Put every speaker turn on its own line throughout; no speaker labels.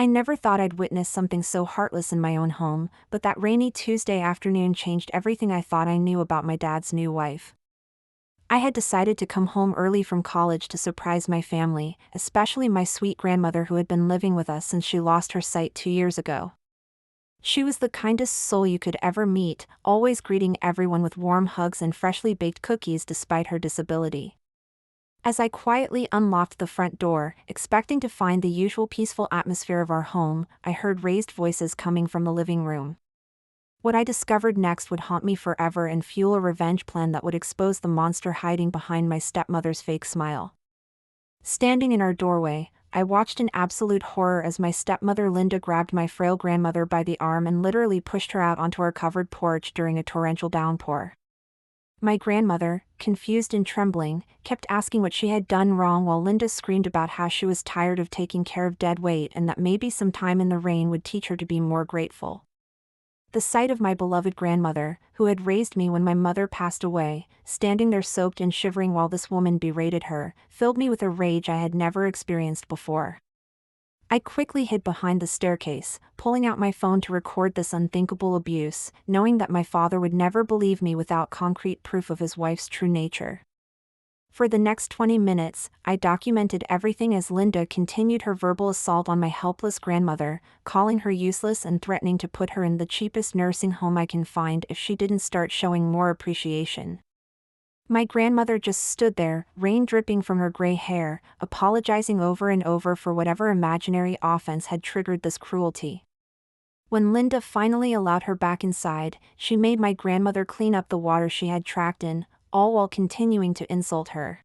never thought I'd witness something so heartless in my own home, but that rainy Tuesday afternoon changed everything I thought I knew about my dad's new wife. I had decided to come home early from college to surprise my family, especially my sweet grandmother who had been living with us since she lost her sight 2 years ago. She was the kindest soul you could ever meet, always greeting everyone with warm hugs and freshly baked cookies despite her disability. As I quietly unlocked the front door, expecting to find the usual peaceful atmosphere of our home, I heard raised voices coming from the living room. What I discovered next would haunt me forever and fuel a revenge plan that would expose the monster hiding behind my stepmother's fake smile. Standing in our doorway, I watched in absolute horror as my stepmother Linda grabbed my frail grandmother by the arm and literally pushed her out onto our covered porch during a torrential downpour. My grandmother, confused and trembling, kept asking what she had done wrong while Linda screamed about how she was tired of taking care of dead weight and that maybe some time in the rain would teach her to be more grateful. The sight of my beloved grandmother, who had raised me when my mother passed away, standing there soaked and shivering while this woman berated her, filled me with a rage I had never experienced before. I quickly hid behind the staircase, pulling out my phone to record this unthinkable abuse, knowing that my father would never believe me without concrete proof of his wife's true nature. For the next 20 minutes, I documented everything as Linda continued her verbal assault on my helpless grandmother, calling her useless and threatening to put her in the cheapest nursing home I can find if she didn't start showing more appreciation. My grandmother just stood there, rain dripping from her gray hair, apologizing over and over for whatever imaginary offense had triggered this cruelty. When Linda finally allowed her back inside, she made my grandmother clean up the water she had tracked in, all while continuing to insult her.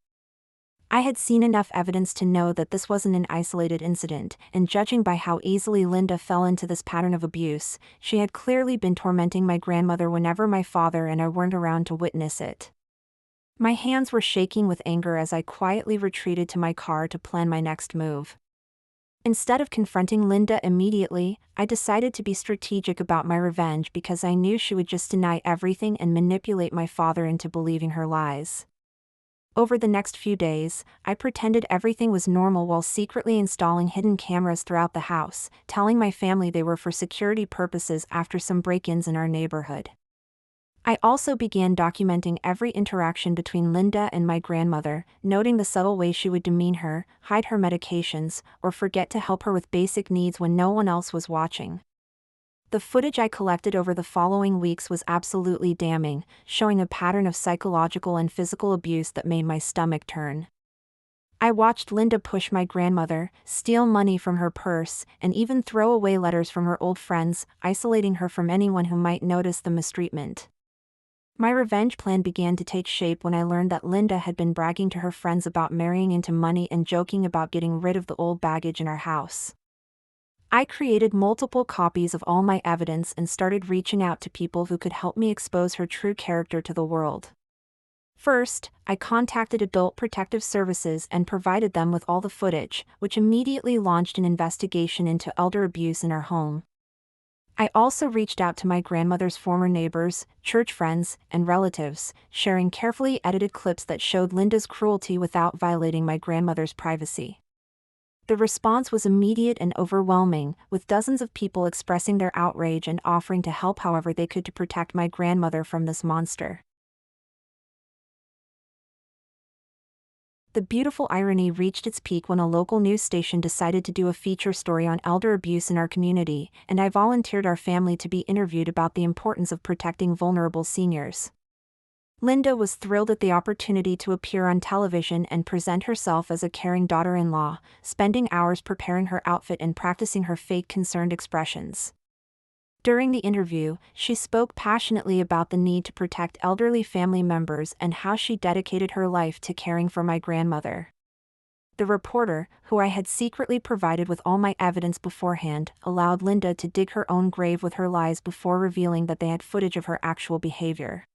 I had seen enough evidence to know that this wasn't an isolated incident, and judging by how easily Linda fell into this pattern of abuse, she had clearly been tormenting my grandmother whenever my father and I weren't around to witness it. My hands were shaking with anger as I quietly retreated to my car to plan my next move. Instead of confronting Linda immediately, I decided to be strategic about my revenge because I knew she would just deny everything and manipulate my father into believing her lies. Over the next few days, I pretended everything was normal while secretly installing hidden cameras throughout the house, telling my family they were for security purposes after some break-ins in our neighborhood. I also began documenting every interaction between Linda and my grandmother, noting the subtle ways she would demean her, hide her medications, or forget to help her with basic needs when no one else was watching. The footage I collected over the following weeks was absolutely damning, showing a pattern of psychological and physical abuse that made my stomach turn. I watched Linda push my grandmother, steal money from her purse, and even throw away letters from her old friends, isolating her from anyone who might notice the mistreatment. My revenge plan began to take shape when I learned that Linda had been bragging to her friends about marrying into money and joking about getting rid of the old baggage in our house. I created multiple copies of all my evidence and started reaching out to people who could help me expose her true character to the world. First, I contacted Adult Protective Services and provided them with all the footage, which immediately launched an investigation into elder abuse in our home. I also reached out to my grandmother's former neighbors, church friends, and relatives, sharing carefully edited clips that showed Linda's cruelty without violating my grandmother's privacy. The response was immediate and overwhelming, with dozens of people expressing their outrage and offering to help however they could to protect my grandmother from this monster. The beautiful irony reached its peak when a local news station decided to do a feature story on elder abuse in our community, and I volunteered our family to be interviewed about the importance of protecting vulnerable seniors. Linda was thrilled at the opportunity to appear on television and present herself as a caring daughter-in-law, spending hours preparing her outfit and practicing her fake concerned expressions. During the interview, she spoke passionately about the need to protect elderly family members and how she dedicated her life to caring for my grandmother. The reporter, who I had secretly provided with all my evidence beforehand, allowed Linda to dig her own grave with her lies before revealing that they had footage of her actual behavior.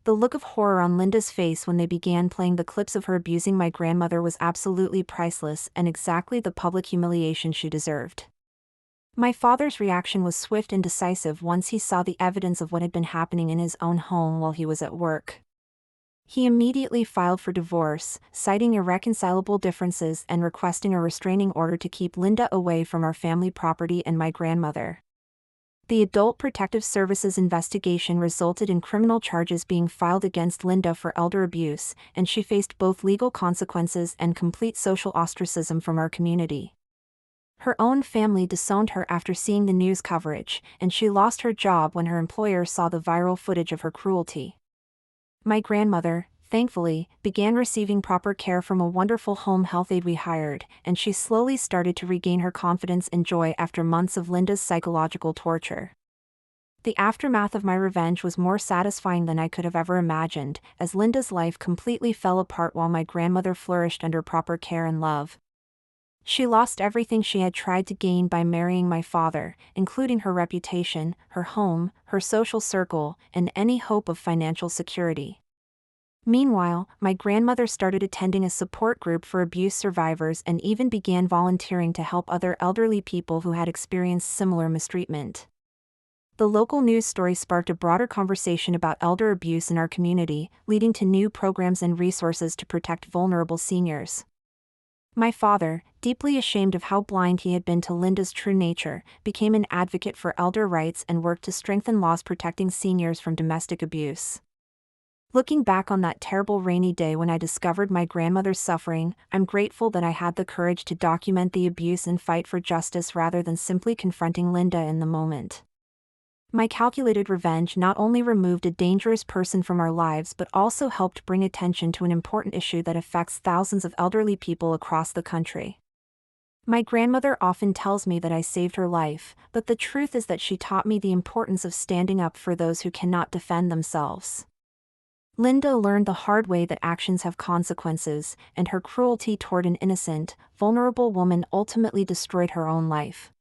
The look of horror on Linda's face when they began playing the clips of her abusing my grandmother was absolutely priceless and exactly the public humiliation she deserved. My father's reaction was swift and decisive once he saw the evidence of what had been happening in his own home while he was at work. He immediately filed for divorce, citing irreconcilable differences and requesting a restraining order to keep Linda away from our family property and my grandmother. The Adult Protective Services investigation resulted in criminal charges being filed against Linda for elder abuse, and she faced both legal consequences and complete social ostracism from our community. Her own family disowned her after seeing the news coverage, and she lost her job when her employer saw the viral footage of her cruelty. My grandmother, thankfully, began receiving proper care from a wonderful home health aide we hired, and she slowly started to regain her confidence and joy after months of Linda's psychological torture. The aftermath of my revenge was more satisfying than I could have ever imagined, as Linda's life completely fell apart while my grandmother flourished under proper care and love. She lost everything she had tried to gain by marrying my father, including her reputation, her home, her social circle, and any hope of financial security. Meanwhile, my grandmother started attending a support group for abuse survivors and even began volunteering to help other elderly people who had experienced similar mistreatment. The local news story sparked a broader conversation about elder abuse in our community, leading to new programs and resources to protect vulnerable seniors. My father, deeply ashamed of how blind he had been to Linda's true nature, became an advocate for elder rights and worked to strengthen laws protecting seniors from domestic abuse. Looking back on that terrible rainy day when I discovered my grandmother's suffering, I'm grateful that I had the courage to document the abuse and fight for justice rather than simply confronting Linda in the moment. My calculated revenge not only removed a dangerous person from our lives but also helped bring attention to an important issue that affects thousands of elderly people across the country. My grandmother often tells me that I saved her life, but the truth is that she taught me the importance of standing up for those who cannot defend themselves. Linda learned the hard way that actions have consequences, and her cruelty toward an innocent, vulnerable woman ultimately destroyed her own life.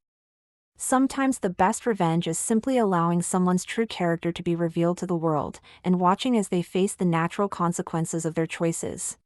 Sometimes the best revenge is simply allowing someone's true character to be revealed to the world, and watching as they face the natural consequences of their choices.